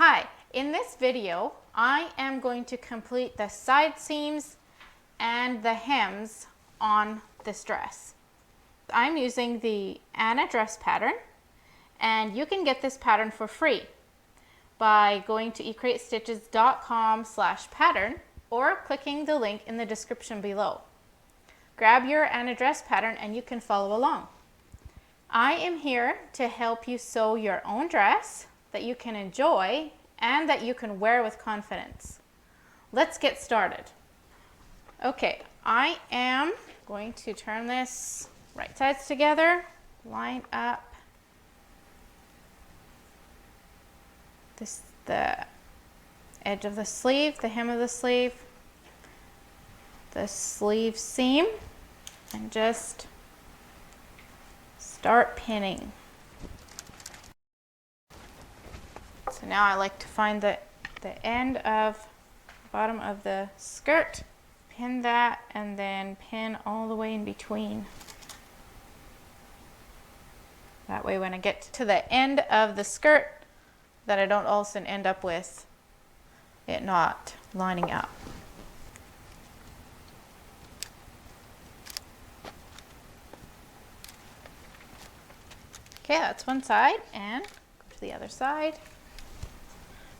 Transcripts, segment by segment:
Hi, in this video I am going to complete the side seams and the hems on this dress. I'm using the Anna dress pattern, and you can get this pattern for free by going to ecreatestitches.com/pattern or clicking the link in the description below. Grab your Anna dress pattern and you can follow along. I am here to help you sew your own dress that you can enjoy and that you can wear with confidence. Let's get started. Okay, I am going to turn this right sides together, line up the edge of the sleeve, the hem of the sleeve, the sleeve seam, and just start pinning. So now I like to find the end of bottom of the skirt, pin that, and then pin all the way in between. That way when I get to the end of the skirt, that I don't all of a sudden end up with it not lining up. Okay, that's one side, and go to the other side.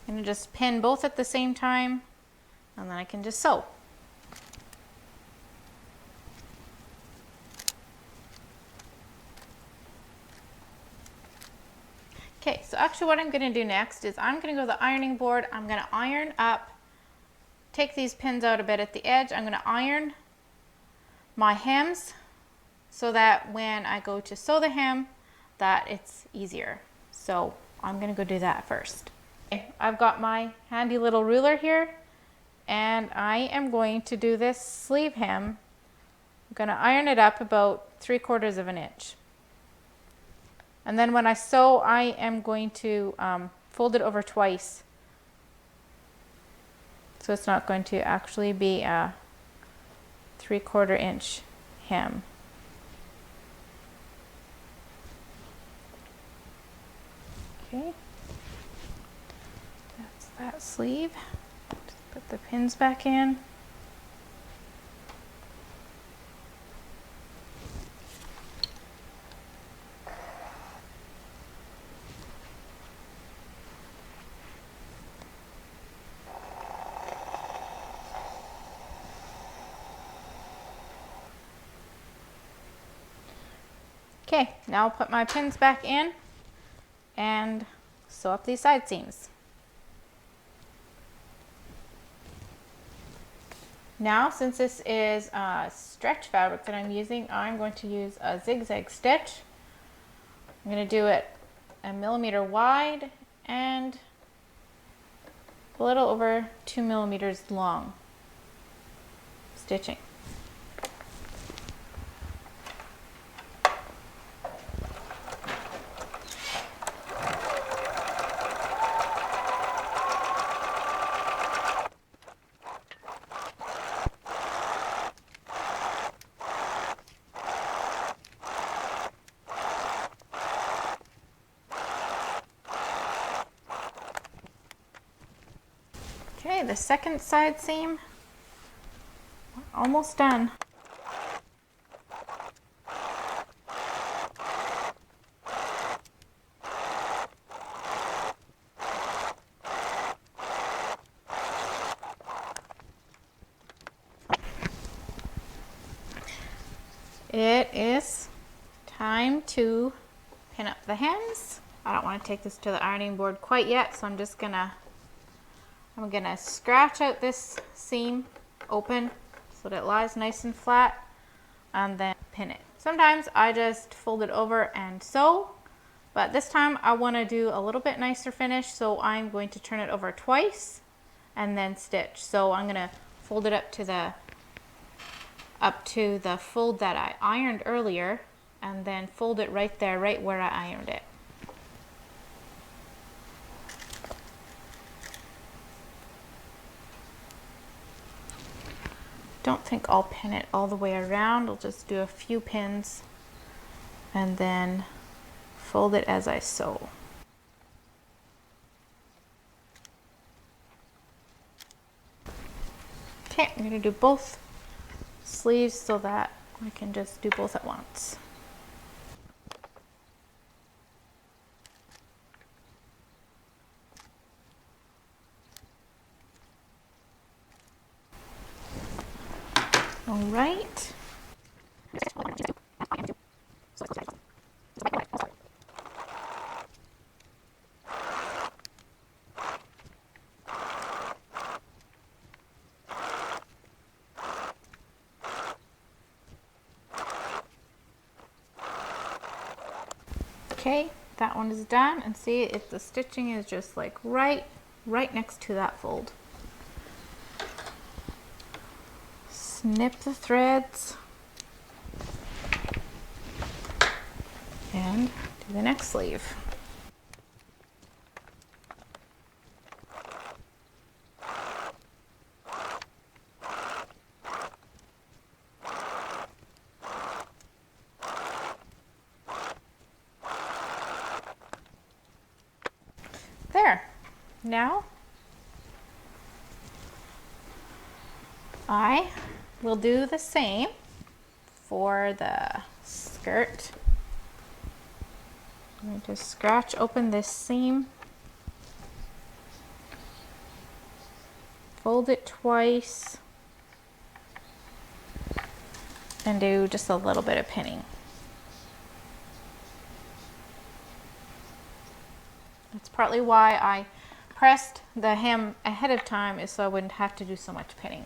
I'm going to just pin both at the same time, and then I can just sew. Okay, so actually what I'm going to do next is I'm going to go to the ironing board. I'm going to iron up, take these pins out a bit at the edge. I'm going to iron my hems so that when I go to sew the hem, that it's easier. So I'm going to go do that first. Okay, I've got my handy little ruler here, and I am going to do this sleeve hem. I'm going to iron it up about 3/4 of an inch. And then when I sew, I am going to fold it over twice. So it's not going to actually be a 3/4 inch hem. Okay, that's that sleeve. Just put the pins back in. Okay, now I'll put my pins back in and sew up these side seams. Now, since this is stretch fabric that I'm using, I'm going to use a zigzag stitch. I'm going to do it 1 millimeter wide and a little over 2 millimeters long stitching. Okay, the second side seam, we're almost done. It is time to pin up the hems. I don't want to take this to the ironing board quite yet, so I'm gonna scratch out this seam open so that it lies nice and flat, and then pin it. Sometimes I just fold it over and sew, but this time I want to do a little bit nicer finish, so I'm going to turn it over twice and then stitch. So I'm gonna fold it up to the fold that I ironed earlier, and then fold it right there, right where I ironed it. Don't think I'll pin it all the way around. I'll just do a few pins and then fold it as I sew. Okay, I'm going to do both sleeves so that I can just do both at once. All right. Okay, that one is done, and see if the stitching is just like right next to that fold. Snip the threads and do the next sleeve. There. Now I will do the same for the skirt. I'm going to scratch open this seam, fold it twice, and do just a little bit of pinning. That's partly why I pressed the hem ahead of time, is so I wouldn't have to do so much pinning.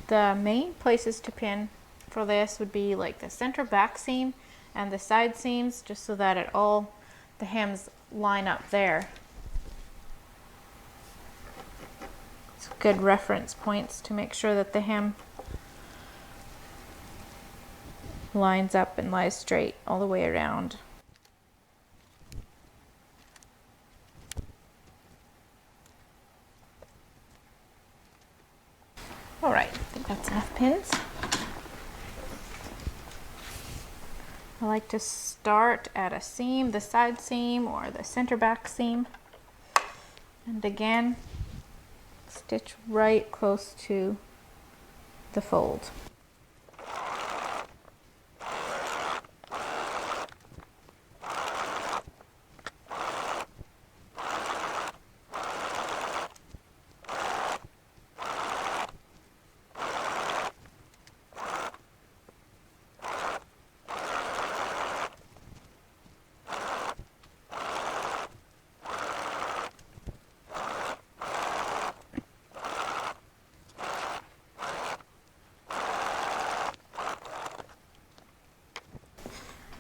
The main places to pin for this would be like the center back seam and the side seams, just so that the hems line up there. It's good reference points to make sure that the hem lines up and lies straight all the way around. All right, I think that's enough pins. I like to start at a seam, the side seam or the center back seam, and again stitch right close to the fold.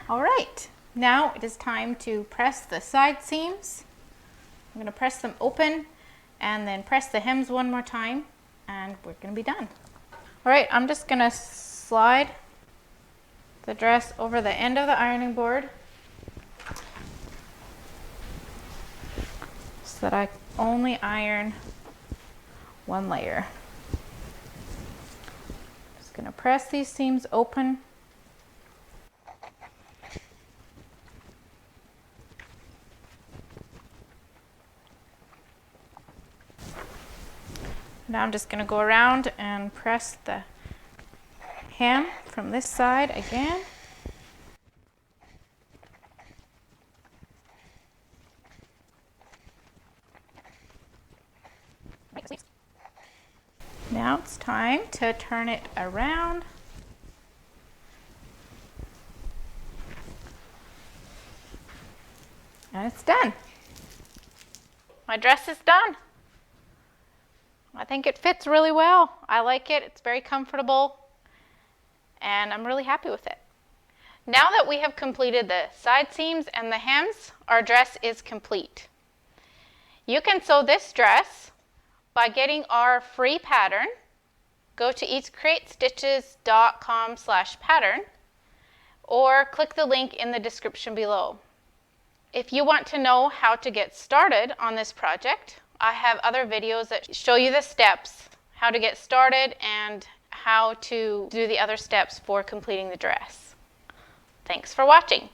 All right, now it is time to press the side seams. I'm going to press them open and then press the hems one more time, and we're going to be done. All right, I'm just going to slide the dress over the end of the ironing board so that I only iron one layer. Just going to press these seams open. Now I'm just going to go around and press the hem from this side again. Now it's time to turn it around. And it's done. My dress is done. I think it fits really well. I like it. It's very comfortable, and I'm really happy with it. Now that we have completed the side seams and the hems, our dress is complete. You can sew this dress by getting our free pattern go to easecreatestitches.com/pattern or click the link in the description below. If you want to know how to get started on this project, I have other videos that show you the steps, how to get started, and how to do the other steps for completing the dress. Thanks for watching.